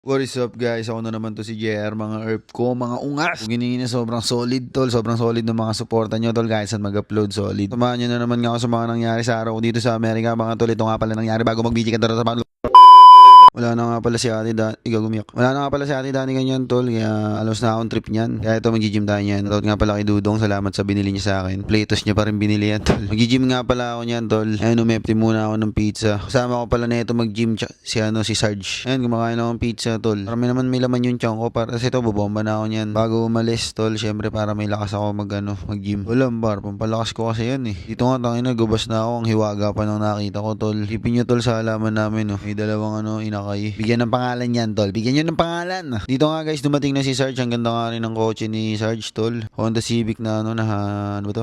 What is up guys? Ako na naman to si JR, mga herb ko, mga ungas. Kung hiningi na sobrang solid tol, sobrang solid ng mga suporta nyo tol guys at mag-upload solid. Samahan nyo na naman nga ako sa mga nangyari sa araw ko dito sa Amerika mga tol. Ito nga pala nangyari bago mag-video ka sa mga wala na nga pala si Ate Dani, gumiyak. Wala na nga pala si Ate Dani ganyan tol, kaya alos na akong trip niyan. Kaya ito mag-gym tayo niyan. Shoutout nga pala kay Dudong, salamat sa binili niya sa akin. Platos niya pa rin binili yan tol. Mag-gym nga pala ako niyan tol. Ayun, umepti muna ako ng pizza. Kasama ko pala na ito mag-gym si Sarge. Ayun, kumakain ako ng pizza tol. Marami naman may laman yung tiyan ko para kasi ito bobomba na ako niyan. Bago umalis tol, syempre para may lakas ako mag-gym. Wala bar, pampalakas ko kasi yan eh. Dito nga tangina, gubas na ako, ang hiwaga pa nang nakita ko tol. Hipin niyo tol sa halaman namin May dalawang inakay. Bigyan ng pangalan yan tol. Bigyan niyo ng pangalan. Dito nga guys, dumating na si Sarge. Ang ganda nga rin ng kotse ni Sarge tol. Honda Civic na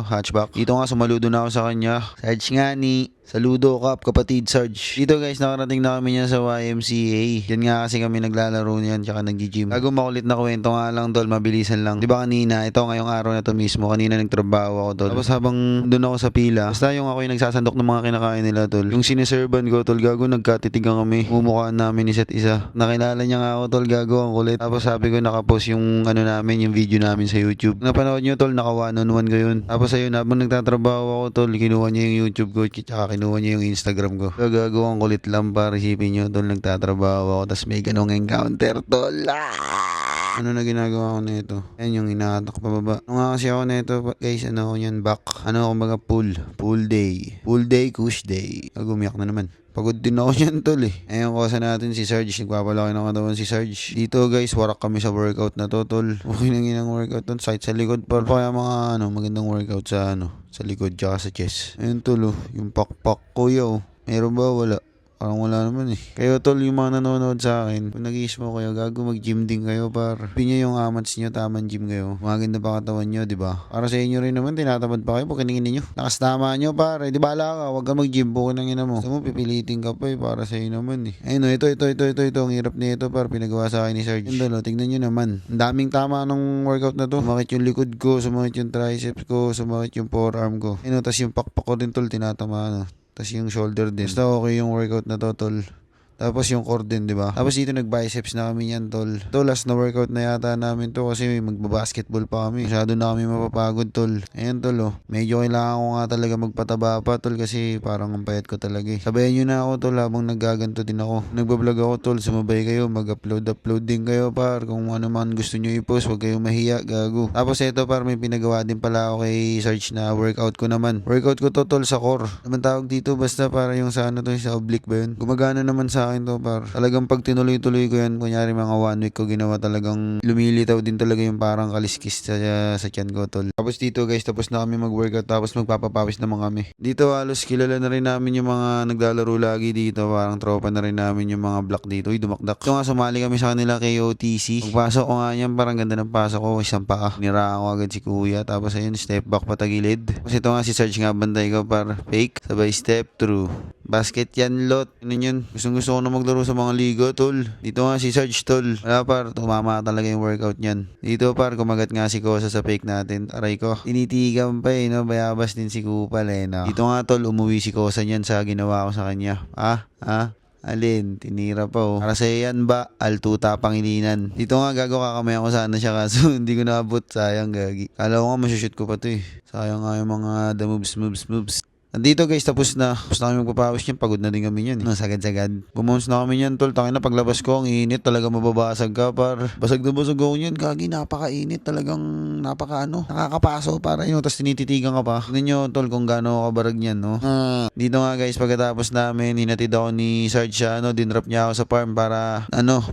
hatchback. Dito nga sumaludo na ako sa kanya. Sarge nga ni saludo Cup, kapatid Sarge. Dito guys, nakarating na kami niya sa YMCA. Yan nga kasi kami naglalaro niyan tsaka nag-gym. Bago makulit na kwento nga lang tol, mabilisan lang. Diba kanina, ito ngayong araw na to mismo, kanina nagtrabaho ako tol. Tapos habang doon ako sa pila, basta yung ako yung nagsasandok ng mga kinakain nila tol. Yung siniserban ko tol, gago nagkatitigan kami. Mumukhaan namin isa't isa. Nakilala niya nga ako tol, gago ang kulit. Tapos sabi ko nakapost yung namin, yung video namin sa YouTube. Napanood niyo tol, naka 1-on-1 ko yun. Tapos ayun, habang nagtatrabaho ako tol, kinuha niya yung YouTube ko, tsaka kinuha niya yung Instagram ko. Gagawa ang kulit lang para isipin nyo tol, nagtatrabaho ako tapos may ganong encounter tol. Ano na ginagawa ko nito? Ayan yung inahatak pababa. Ano nga kasi ako nito guys, ako yan back. Kumbaga pool day. Pool day, kush day. Gumiyak na naman. Pagod din ako yan tol Ayun kosa natin si Sarge. Nagpapalaki ng katawan si Sarge. Dito guys, warak kami sa workout na to tol. Okay nang inang workout tol. Site sa likod pa. Kaya mga magandang workout sa sa likod tsaka sa chest. Ayun tol yung pakpak ko Meron ba? Wala. Parang wala naman Kayo tol, yung mga nanonood sa akin, kung nag-i-smoke kayo, gago mag-gym din kayo par. Pin yung amats nyo, tamang gym kayo. Maganda pa katawan nyo, diba? Para sa inyo rin naman, tinatamad pa kayo pag kiningin nyo. Nakastama nyo par, di bala ka, wag ka mag-gym, bukin ang ina mo. Gusto mo, pipilitin ka pa para sa inyo naman Ayun ito, ang hirap nito par, pinagawa sa akin ni Sarge. Yun tol, tignan nyo naman. Ang daming tama nung workout na to. Sumakit yung likod ko, sumakit yung triceps ko, sumakit yung forearm ko. Ayun tas yung pakpak ko din tol, tinatama tas yung shoulder din. Basta okay yung workout na to tol. Tapos yung core din, di ba? Tapos dito nag-biceps na kami yan, tol. To, last na workout na yata namin to kasi magbabasketball pa kami. Masyado na kami mapapagod, tol. Ayan, tol, Medyo kailangan ko nga talaga magpataba pa, tol, kasi parang ang payat ko talaga Sabayan nyo na ako, tol, habang nagaganto din ako. Nagbablog ako, tol. Sumabay kayo, mag-upload din kayo, par. Kung ano man gusto nyo i-post, huwag kayong mahiya, gago. Tapos eto, par, may pinagawa din pala ako kay Sarge na workout ko naman. Workout ko to, tol, sa core. Naman tawag dito, basta para yung sa sa oblique ba yun? Gumagana naman sa akin to par. Talagang pag tinuloy-tuloy ko yan, kunyari mga 1 week ko ginawa, talagang lumilitaw din talaga yung parang kaliskis sa tiyan ko tol. Tapos dito guys, tapos na kami mag-workout, tapos magpapapawis naman kami. Dito halos kilala na rin namin yung mga naglalaro lagi dito, parang tropa na rin namin yung mga block dito. Dumakdak. Ito nga, sumali kami sa kanila kay OTC. Pagpasok ko nga yan, parang ganda ng pasok ko, isang paa. Niraan ko agad si kuya, tapos ayun, step back patagilid. Tapos ito nga si Sarge nga, bantay ko par fake, sabay step through. Basket yan, lot. Ano yun? Gusto ko na maglaro sa mga liga, tol. Dito nga si Sarge, tol. Wala par, tumama talaga yung workout niyan. Dito par, kumagat nga si Kosa sa fake natin. Aray ko. Tinitigan pa bayabas din si Kupal no? Dito nga tol, umuwi si Kosa niyan sa ginawa ko sa kanya. Alin, tinira pa Para sa yan ba, altuta pangilinan. Dito nga gago kakamay ako sana siya kaso hindi ko naabot, sayang gagi. Kala ko nga masushoot ko pa to Sayang nga yung mga the moves. Nandito guys, tapos na kami magpapawis niyan. Pagod na din kami niyan Sagad-sagad. Bumounce na kami niyan tol. Tangina, paglabas ko, ang init. Talaga mababasag ka par. Basag na basag ako niyan. Gagi, napakainit. Talagang nakakapaso para Tapos tinititigan ka pa. Tignan nyo tol kung gaano kabarag niyan Dito nga guys, pagkatapos namin, hinatid ako ni Sarge siya. Dinrop niya ako sa farm para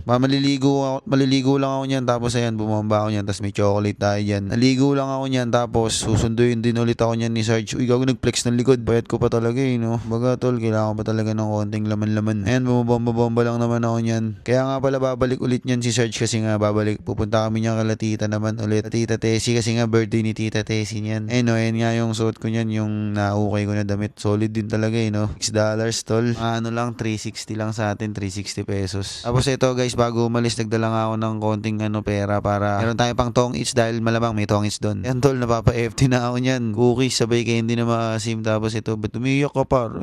maliligo lang ako niyan. Tapos ayan, bumamba ako niyan. Tapos may chocolate tayo dyan. Naligo lang ako niyan. Tapos susunduin din ulit ako niyan ni Sarge. Uy, gago, nag-flex ng likod. Bayat ko pa talaga Baga tol, kailangan ko pa talaga ng konting laman-laman. Ayan, bumabomba lang naman ako niyan. Kaya nga pala babalik ulit niyan si Sarge kasi nga pupunta kami niya kala tita naman ulit. Tita Tessie kasi nga birthday ni Tita Tessie niyan. Ayan nga yung suot ko niyan, yung naukay ko na damit. Solid din talaga $6 tol. Lang, 360 lang sa atin, 360 pesos. Tapos ito guys, bago umalis, nagdala nga ako ng konting pera para meron tayo pang tong eats dahil malamang may tong eats doon. Ayan tol, napapa-FT na ako niyan. Cookies, sabay candy na maasim. Tapos ito, ba't umiyak ka par?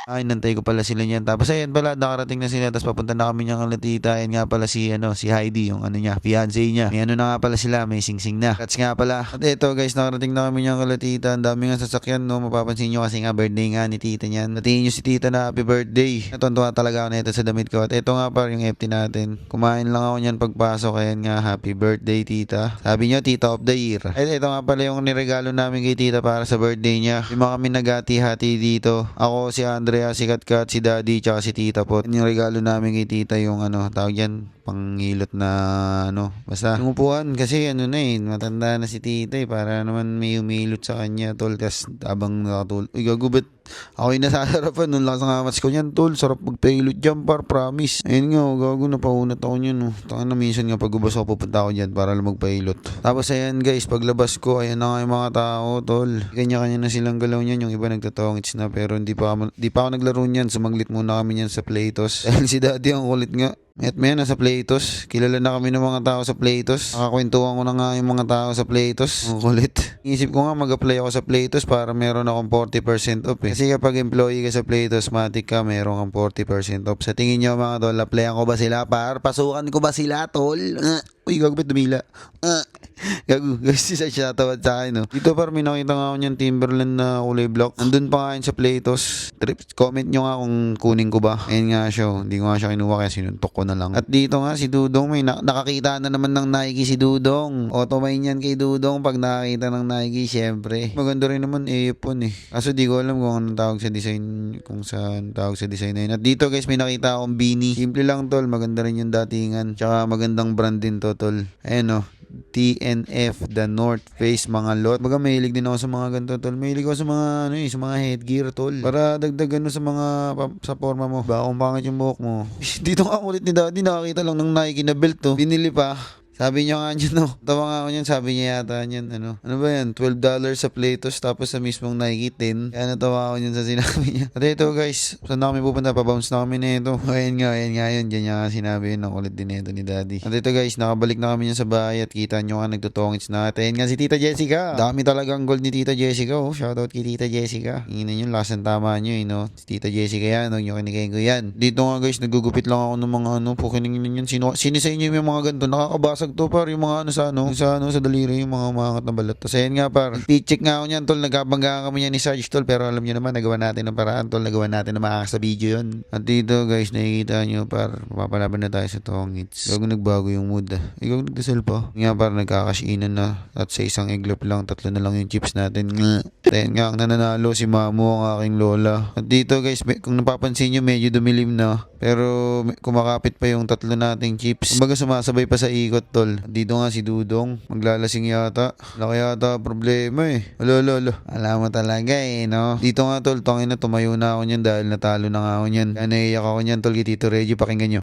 Ay, nantay ko pala sila niyan. Tapos ayan pala, nakarating na sila. Tapos papunta na kami niyang kalatita. Ayan nga pala si Heidi, yung ano niya, fiancé niya. May ano na nga pala sila, may sing-sing na. That's nga pala. At eto guys, nakarating na kami niyang kalatita. Ang dami nga sasakyan, no. Mapapansin niyo kasi nga birthday nga ni tita niyan. Natingin niyo si tita na happy birthday. Natuwa talaga ako na ito sa damit ko. At eto nga pa yung FT natin. Kumain lang ako niyan pagpasok. Ayan nga, happy birthday tita. Sabi niyo, tita of the year. At eto nga pala yung niregalo namin kay tita para sa birthday niya. Lima kami nagati-hati dito. Ako, si Andrea, si Katkat, si Daddy, tsaka si Tita po. Yung regalo namin kay Tita yung ano, tawag yan, panghilot na ano, basta yung upuan kasi ano na eh, matanda na si Tita eh, para naman may umilot sa kanya tol, tas abang nakatulog. Uy, gagubit. Ako yung nasasarapan nung lakas ng amas ko niyan tol, sarap magpahilot dyan par, promise. Ayun nga, gago na paunat ako niyan oh. Taka na minsan nga pag ubos ako pupunta ako dyan para lang magpahilot. Tapos ayan guys, paglabas ko, ayan na nga yung mga tao tol. Kanya-kanya na silang galaw niyan, yung iba nagtatongits na pero hindi pa ako naglaro niyan, sumaglit muna kami niyan sa Playtos. Dahil si Daddy ang kulit nga. At may nasa Playtos. Kilala na kami ng mga tao sa Playtos. Nakakwentuhan ko na nga yung mga tao sa Playtos. Ang kulit. Isip ko nga mag-apply ako sa Playtos para meron akong 40% off eh. Kasi kapag employee ka sa Playtos, matik ka, meron kang 40% off. Sa tingin nyo mga tol, applyan ko ba sila par? Pasukan ko ba sila tol? Uy, gagawin dumila. Gago, guys, isa siya tawad sa akin, no? Dito par, may nakita nga ako niyan Timberland na kulay block. Andun pa nga yun sa Playtos. Comment nyo nga kung kunin ko ba. Ayun nga siya, hindi ko nga siya kinuha kaya sinuntok ko na lang. At dito nga si Dudong, may nakakita na naman ng Nike si Dudong. Automine yan kay Dudong pag nakakita ng Nike, syempre. Maganda rin naman iPhone eh. Kaso di ko alam kung anong tawag sa design, kung saan tawag sa design na yun. At dito guys, may nakita akong beanie. Simple lang tol, maganda rin yung datingan. Tsaka magandang brand din to tol. Ayan o. TNF, The North Face, mga lot. Baga mahilig din ako sa mga ganito tol. Mahilig ako sa mga ano eh, sa mga headgear tol. Para dagdag ano sa mga sa forma mo. Baka kung pangit yung buhok mo. Dito nga ulit ni Daddy, nakakita lang ng Nike na belt to. Binili pa. Sabi niya nga niyan, no? Tawa nga ako niyan, sabi niya yata niyan, ano ba yan, $12 sa Playtos, tapos sa mismong Nike 10. Kaya natawa ako niyan sa sinabi niya. At ito guys, saan na kami pupunta? Pabounce na kami na ito. Ayan nga yun, dyan niya nga sinabi yun, ang kulit din ito ni Daddy. At ito guys, nakabalik na kami niyan sa bahay at kita nyo nga nagtutongits na. At ayan nga si Tita Jessica. Dami talagang gold ni Tita Jessica, oh. Shoutout kay Tita Jessica. Ingin nyo, lakas ng tama nyo, eh, no? Si Tita Jessica yan, huwag nyo kinikain ko yan. Dito nga guys, nagugupit lang ako ng mga ano, pukiningin yun. Sino sa inyo yung mga ganito? Nakakabasag to par, yung mga sa daliri, yung mga umangat na balat. Tapos ayan nga par, i-check nga ako niyan tol, nagkabangga kami niyan ni Sarge tol, pero alam niyo naman, nagawa natin ng paraan tol, nagawa natin na makakasa video yun. At dito guys, nakikita nyo par, mapapalaban na tayo sa tongits. Huwag nagbago yung mood ah. Ikaw nagdasal pa. Nga par, nagkakashinan na. At sa isang iglap lang, 3 na lang yung chips natin. Ayan nga, ang nananalo si Mamo, ang aking lola. At dito guys, kung napapansin nyo, medyo dumilim na. Pero kumakapit pa yung 3 nating chips. Kumbaga sumasabay pa sa ikot tol. Dito nga si Dudong, maglalasing yata. Wala yata problema eh. Alo. Alam mo talaga eh, no? Dito nga tol, tangin na tumayo na ako niyan dahil natalo na nga ako niyan. Kaya naiyak ako niyan tol, kay Tito Reggie, pakinggan nyo.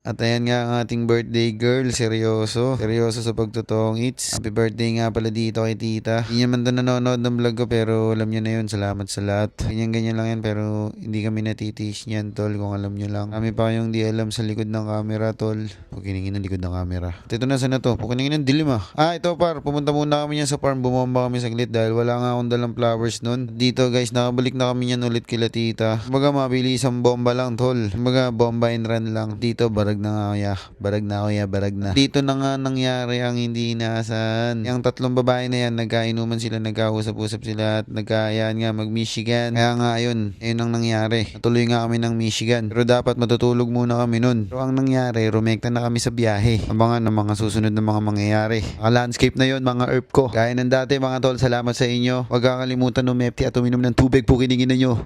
At ayan nga ang ating birthday girl, seryoso sa pagtutongits. Happy birthday nga pala dito kay tita. Hindi naman doon nanonood ng vlog ko pero alam nyo na yun, salamat sa lahat. Ganyan lang yan pero hindi kami natitiis niyan tol, kung alam nyo lang. Kami pa yung di alam sa likod ng camera tol. Pukiningin ng likod ng camera. At ito na sana to, pukiningin ng dilim ah. Ito par, pumunta muna kami niyan sa farm, bumomba kami saglit dahil wala nga akong dalang flowers nun. Dito guys, nakabalik na kami niyan ulit kila tita. Kumbaga mabilis ang bomba lang tol. Kumbaga bomba and run lang. Dito barag na barag na. Dito na nga nangyari ang hindi inaasahan. Yung 3 babae na yan, nagkainuman sila, nagkausap-usap sila at nagkayaan nga mag-Michigan. Kaya nga yun ang nangyari. Natuloy nga kami ng Michigan. Pero dapat matutulog muna kami nun. Pero ang nangyari, rumekta na kami sa biyahe. Abangan ng mga susunod na mga mangyayari. Landscape na yun, mga herb ko. Gaya ng dati mga tol, salamat sa inyo. Huwag kakalimutan umepti at uminom ng tubig, pukiningin na nyo.